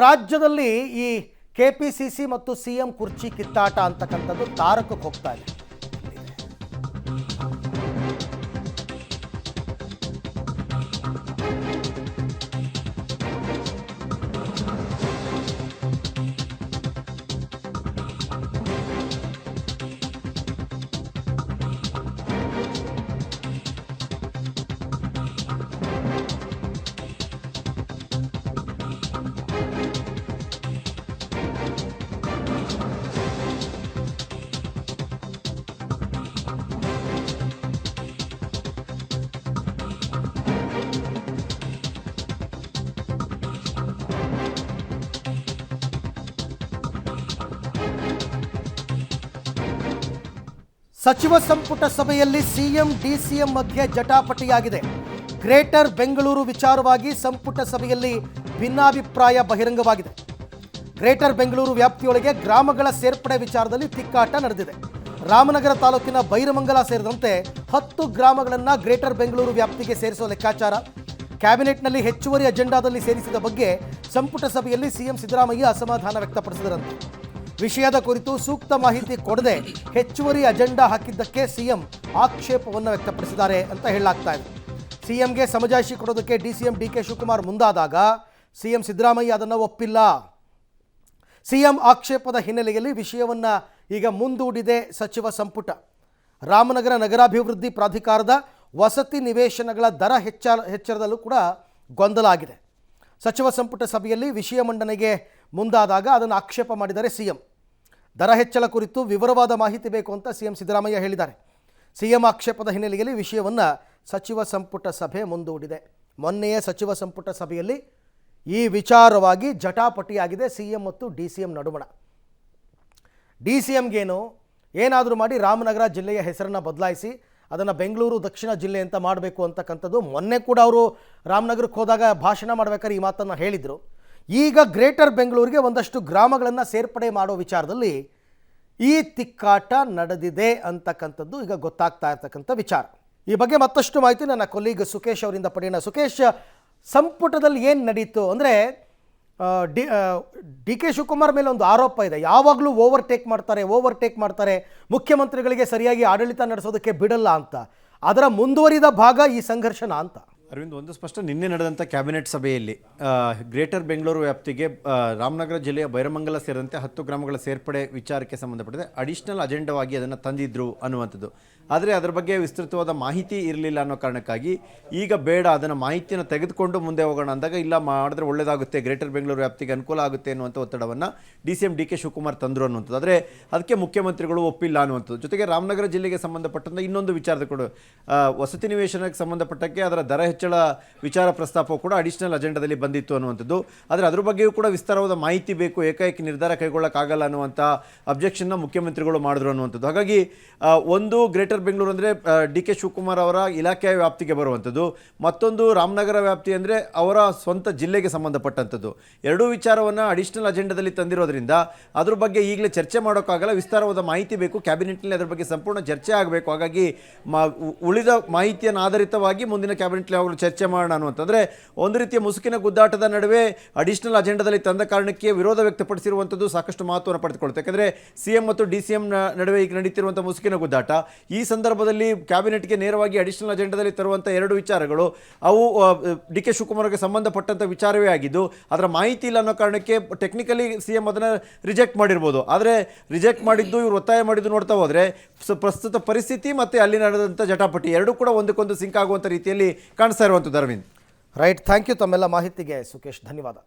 ರಾಜ್ಯದಲ್ಲಿ ಈ ಕೆಪಿಸಿಸಿ ಮತ್ತು ಸಿಎಂ ಕುರ್ಚಿ ಕಿತ್ತಾಟ ಅಂತಕ್ಕಂಥದ್ದು ತಾರಕಕ್ಕೆ ಹೋಗ್ತಾ ಇದೆ. ಸಚಿವ ಸಂಪುಟ ಸಭೆಯಲ್ಲಿ ಸಿಎಂ ಡಿಸಿಎಂ ಮಧ್ಯೆ ಜಟಾಪಟಿಯಾಗಿದೆ. ಗ್ರೇಟರ್ ಬೆಂಗಳೂರು ವಿಚಾರವಾಗಿ ಸಂಪುಟ ಸಭೆಯಲ್ಲಿ ಭಿನ್ನಾಭಿಪ್ರಾಯ ಬಹಿರಂಗವಾಗಿದೆ. ಗ್ರೇಟರ್ ಬೆಂಗಳೂರು ವ್ಯಾಪ್ತಿಯೊಳಗೆ ಗ್ರಾಮಗಳ ಸೇರ್ಪಡೆ ವಿಚಾರದಲ್ಲಿ ತಿಕ್ಕಾಟ ನಡೆದಿದೆ. ರಾಮನಗರ ತಾಲೂಕಿನ ಬೈರಮಂಗಲ ಸೇರಿದಂತೆ 10 ಗ್ರಾಮಗಳನ್ನು ಗ್ರೇಟರ್ ಬೆಂಗಳೂರು ವ್ಯಾಪ್ತಿಗೆ ಸೇರಿಸುವ ಲೆಕ್ಕಾಚಾರ. ಕ್ಯಾಬಿನೆಟ್ನಲ್ಲಿ ಹೆಚ್ಚುವರಿ ಅಜೆಂಡಾದಲ್ಲಿ ಸೇರಿಸಿದ ಬಗ್ಗೆ ಸಂಪುಟ ಸಭೆಯಲ್ಲಿ ಸಿಎಂ ಸಿದ್ದರಾಮಯ್ಯ ಅಸಮಾಧಾನ ವ್ಯಕ್ತಪಡಿಸಿದರಂತೆ. ವಿಷಯದ ಕುರಿತು ಸೂಕ್ತ ಮಾಹಿತಿ ಕೊಡದೆ ಹೆಚ್ಚುವರಿ ಅಜೆಂಡಾ ಹಾಕಿದ್ದಕ್ಕೆ ಸಿಎಂ ಆಕ್ಷೇಪವನ್ನು ವ್ಯಕ್ತಪಡಿಸಿದ್ದಾರೆ ಅಂತ ಹೇಳಲಾಗ್ತಾ ಇದೆ. ಸಿಎಂಗೆ ಸಮಜಾಯಿಷಿ ಕೊಡೋದಕ್ಕೆ ಡಿಸಿಎಂ ಡಿಕೆ ಶಿವಕುಮಾರ್ ಮುಂದಾದಾಗ ಸಿಎಂ ಸಿದ್ದರಾಮಯ್ಯ ಅದನ್ನು ಒಪ್ಪಿಲ್ಲ. ಸಿಎಂ ಆಕ್ಷೇಪದ ಹಿನ್ನೆಲೆಯಲ್ಲಿ ವಿಷಯವನ್ನು ಈಗ ಮುಂದೂಡಿದೆ ಸಚಿವ ಸಂಪುಟ. ರಾಮನಗರ ನಗರಾಭಿವೃದ್ಧಿ ಪ್ರಾಧಿಕಾರದ ವಸತಿ ನಿವೇಶನಗಳ ದರ ಹೆಚ್ಚಳದಲ್ಲೂ ಕೂಡ ಗೊಂದಲ ಆಗಿದೆ. ಸಚಿವ ಸಂಪುಟ ಸಭೆಯಲ್ಲಿ ವಿಷಯ ಮಂಡನೆಗೆ ಮುಂದಾದಾಗ ಅದನ್ನು ಆಕ್ಷೇಪ ಮಾಡಿದ್ದಾರೆ ಸಿಎಂ. ದರ ಹೆಚ್ಚಳ ಕುರಿತು ವಿವರವಾದ ಮಾಹಿತಿ ಬೇಕು ಅಂತ ಸಿಎಂ ಸಿದ್ದರಾಮಯ್ಯ ಹೇಳಿದ್ದಾರೆ. ಸಿಎಂ ಆಕ್ಷೇಪದ ಹಿನ್ನೆಲೆಯಲ್ಲಿ ವಿಷಯವನ್ನು ಸಚಿವ ಸಂಪುಟ ಸಭೆ ಮುಂದೂಡಿದೆ. ಮೊನ್ನೆಯೇ ಸಚಿವ ಸಂಪುಟ ಸಭೆಯಲ್ಲಿ ಈ ವಿಚಾರವಾಗಿ ಜಟಾಪಟಿಯಾಗಿದೆ ಸಿಎಂ ಮತ್ತು ಡಿಸಿಎಂ ನಡುವಣ. ಡಿಸಿಎಂಗೇನು ಏನಾದರೂ ಮಾಡಿ ರಾಮನಗರ ಜಿಲ್ಲೆಯ ಹೆಸರನ್ನು ಬದಲಾಯಿಸಿ ಅದನ್ನು ಬೆಂಗಳೂರು ದಕ್ಷಿಣ ಜಿಲ್ಲೆ ಅಂತ ಮಾಡಬೇಕು ಅಂತಕ್ಕಂಥದ್ದು ಮೊನ್ನೆ ಕೂಡ ಅವರು ರಾಮನಗರಕ್ಕೆ ಹೋದಾಗ ಭಾಷಣ ಮಾಡಬೇಕಾದ್ರೆ ಈ ಮಾತನ್ನು ಹೇಳಿದರು. ಈಗ ಗ್ರೇಟರ್ ಬೆಂಗಳೂರಿಗೆ ಒಂದಷ್ಟು ಗ್ರಾಮಗಳನ್ನು ಸೇರ್ಪಡೆ ಮಾಡೋ ವಿಚಾರದಲ್ಲಿ ಈ ತಿಕ್ಕಾಟ ನಡೆದಿದೆ ಅಂತಕ್ಕಂಥದ್ದು ಈಗ ಗೊತ್ತಾಗ್ತಾ ಇರ್ತಕ್ಕಂಥ ವಿಚಾರ. ಈ ಬಗ್ಗೆ ಮತ್ತಷ್ಟು ಮಾಹಿತಿ ನನ್ನ ಕೊಲೀಗ್ ಸುಕೇಶ್ ಅವರಿಂದ ಪಡೆಯೋಣ. ಸುಕೇಶ್, ಸಂಪುಟದಲ್ಲಿ ಏನು ನಡೀತು ಅಂದರೆ ಡಿ ಕೆ ಶಿವಕುಮಾರ್ ಮೇಲೆ ಒಂದು ಆರೋಪ ಇದೆ, ಯಾವಾಗಲೂ ಓವರ್ಟೇಕ್ ಮಾಡ್ತಾರೆ, ಮುಖ್ಯಮಂತ್ರಿಗಳಿಗೆ ಸರಿಯಾಗಿ ಆಡಳಿತ ನಡೆಸೋದಕ್ಕೆ ಬಿಡಲ್ಲ ಅಂತ. ಅದರ ಮುಂದುವರಿದ ಭಾಗ ಈ ಸಂಘರ್ಷನ ಅಂತ. ಅರವಿಂದ್, ಒಂದು ಸ್ಪಷ್ಟ, ನಿನ್ನೆ ನಡೆದಂಥ ಕ್ಯಾಬಿನೆಟ್ ಸಭೆಯಲ್ಲಿ ಗ್ರೇಟರ್ ಬೆಂಗಳೂರು ವ್ಯಾಪ್ತಿಗೆ ರಾಮನಗರ ಜಿಲ್ಲೆಯ ಬೈರಮಂಗಲ ಸೇರಿದಂತೆ 10 ಗ್ರಾಮಗಳ ಸೇರ್ಪಡೆ ವಿಚಾರಕ್ಕೆ ಸಂಬಂಧಪಟ್ಟಿದೆ ಅಡಿಷನಲ್ ಅಜೆಂಡಾವಾಗಿ ಅದನ್ನು ತಂದಿದ್ರು ಅನ್ನುವಂಥದ್ದು. ಆದರೆ ಅದರ ಬಗ್ಗೆ ವಿಸ್ತೃತವಾದ ಮಾಹಿತಿ ಇರಲಿಲ್ಲ ಅನ್ನೋ ಕಾರಣಕ್ಕಾಗಿ ಈಗ ಬೇಡ, ಅದನ್ನು ಮಾಹಿತಿಯನ್ನು ತೆಗೆದುಕೊಂಡು ಮುಂದೆ ಹೋಗೋಣ ಅಂದಾಗ ಇಲ್ಲ ಮಾಡಿದ್ರೆ ಒಳ್ಳೆಯದಾಗುತ್ತೆ, ಗ್ರೇಟರ್ ಬೆಂಗಳೂರು ವ್ಯಾಪ್ತಿಗೆ ಅನುಕೂಲ ಆಗುತ್ತೆ ಅನ್ನುವಂಥ ಒತ್ತಡವನ್ನು ಡಿಸಿಎಂ ಡಿಕೆ ಶಿವಕುಮಾರ್ ತಂದರು ಅನ್ನುವಂಥದ್ದು. ಆದರೆ ಅದಕ್ಕೆ ಮುಖ್ಯಮಂತ್ರಿಗಳು ಒಪ್ಪಿಲ್ಲ ಅನ್ನುವಂಥದ್ದು. ಜೊತೆಗೆ ರಾಮನಗರ ಜಿಲ್ಲೆಗೆ ಸಂಬಂಧಪಟ್ಟಂಥ ಇನ್ನೊಂದು ವಿಚಾರದ ಕೂಡ ವಸತಿ ನಿವೇಶನಕ್ಕೆ ಸಂಬಂಧಪಟ್ಟಕ್ಕೆ ಅದರ ದರ ಹೆಚ್ಚಳ ವಿಚಾರ ಪ್ರಸ್ತಾಪವು ಕೂಡ ಅಡಿಷನಲ್ ಅಜೆಂಡಾದಲ್ಲಿ ಬಂದಿತ್ತು ಅನ್ನುವಂಥದ್ದು. ಆದರೆ ಅದ್ರ ಬಗ್ಗೆಯೂ ಕೂಡ ವಿಸ್ತಾರವಾದ ಮಾಹಿತಿ ಬೇಕು, ಏಕಾಏಕಿ ನಿರ್ಧಾರ ಕೈಗೊಳ್ಳೋಕ್ಕಾಗಲ್ಲ ಅನ್ನುವಂಥ ಅಬ್ಜೆಕ್ಷನ್ನ ಮುಖ್ಯಮಂತ್ರಿಗಳು ಮಾಡಿದ್ರು ಅನ್ನುವಂಥದ್ದು. ಹಾಗಾಗಿ ಒಂದು ಗ್ರೇಟರ್ ಬೆಂಗಳೂರು ಅಂದರೆ ಡಿ ಕೆ ಶಿವಕುಮಾರ್ ಅವರ ಇಲಾಖೆಯ ವ್ಯಾಪ್ತಿಗೆ ಬರುವಂಥದ್ದು, ಮತ್ತೊಂದು ರಾಮನಗರ ವ್ಯಾಪ್ತಿ ಅಂದರೆ ಅವರ ಸ್ವಂತ ಜಿಲ್ಲೆಗೆ ಸಂಬಂಧಪಟ್ಟಂಥದ್ದು. ಎರಡೂ ವಿಚಾರವನ್ನು ಅಡಿಷನಲ್ ಅಜೆಂಡಾದಲ್ಲಿ ತಂದಿರೋದ್ರಿಂದ ಅದ್ರ ಬಗ್ಗೆ ಈಗಲೇ ಚರ್ಚೆ ಮಾಡೋಕ್ಕಾಗಲ್ಲ, ವಿಸ್ತಾರವಾದ ಮಾಹಿತಿ ಬೇಕು, ಕ್ಯಾಬಿನೆಟ್ನಲ್ಲಿ ಅದರ ಬಗ್ಗೆ ಸಂಪೂರ್ಣ ಚರ್ಚೆ ಆಗಬೇಕು. ಹಾಗಾಗಿ ಉಳಿದ ಮಾಹಿತಿಯನ್ನು ಆಧಾರಿತವಾಗಿ ಮುಂದಿನ ಕ್ಯಾಬಿನೆಟ್ಲಿ ಅವರು ಚರ್ಚೆ ಮಾಡೋಣ ಅನ್ನುವಂಥದ್ರೆ ಒಂದು ರೀತಿಯ ಮುಸುಕಿನ ಗುದ್ದಾಟದ ನಡುವೆ ಅಡಿಷನಲ್ ಅಜೆಂಡಾದಲ್ಲಿ ತಂದ ಕಾರಣಕ್ಕೆ ವಿರೋಧ ವ್ಯಕ್ತಪಡಿಸಿರುವಂಥದ್ದು ಸಾಕಷ್ಟು ಮಹತ್ವವನ್ನು ಪಡೆದುಕೊಳ್ಳುತ್ತೆ. ಯಾಕಂದರೆ ಸಿಎಂ ಮತ್ತು ಡಿಸಿಎಂ ನಡುವೆ ಈಗ ನಡೀತಿರುವಂಥ ಮುಸುಕಿನ ಗುದ್ದಾಟ ಈ ಸಂದರ್ಭದಲ್ಲಿ ಕ್ಯಾಬಿನೆಟ್ಗೆ ನೇರವಾಗಿ ಅಡಿಷನಲ್ ಅಜೆಂಡಾದಲ್ಲಿ ತರುವಂಥ 2 ವಿಚಾರಗಳು ಅವು ಡಿ ಕೆ ಶಿವಕುಮಾರ್ಗೆ ಸಂಬಂಧಪಟ್ಟಂಥ ವಿಚಾರವೇ ಆಗಿದ್ದು ಅದರ ಮಾಹಿತಿ ಇಲ್ಲ ಅನ್ನೋ ಕಾರಣಕ್ಕೆ ಟೆಕ್ನಿಕಲಿ ಸಿಎಂ ಅದನ್ನು ರಿಜೆಕ್ಟ್ ಮಾಡಿರ್ಬೋದು. ಆದರೆ ರಿಜೆಕ್ಟ್ ಮಾಡಿದ್ದು ಇವರು ಒತ್ತಾಯ ಮಾಡಿದ್ದು ನೋಡ್ತಾ ಹೋದರೆ ಪ್ರಸ್ತುತ ಪರಿಸ್ಥಿತಿ ಮತ್ತು ಅಲ್ಲಿ ನಡೆದಂಥ ಜಟಾಪಟಿ ಎರಡೂ ಕೂಡ ಒಂದಕ್ಕೊಂದು ಸಿಂಕ್ ಆಗುವಂಥ ರೀತಿಯಲ್ಲಿ ಕಾಣಿಸ್ತಾ ಇರುವಂಥದ್ದು. ಅರವಿಂದ್, ರೈಟ್, ಥ್ಯಾಂಕ್ ಯು ತಮ್ಮೆಲ್ಲ ಮಾಹಿತಿಗೆ ಸುಕೇಶ್, ಧನ್ಯವಾದ.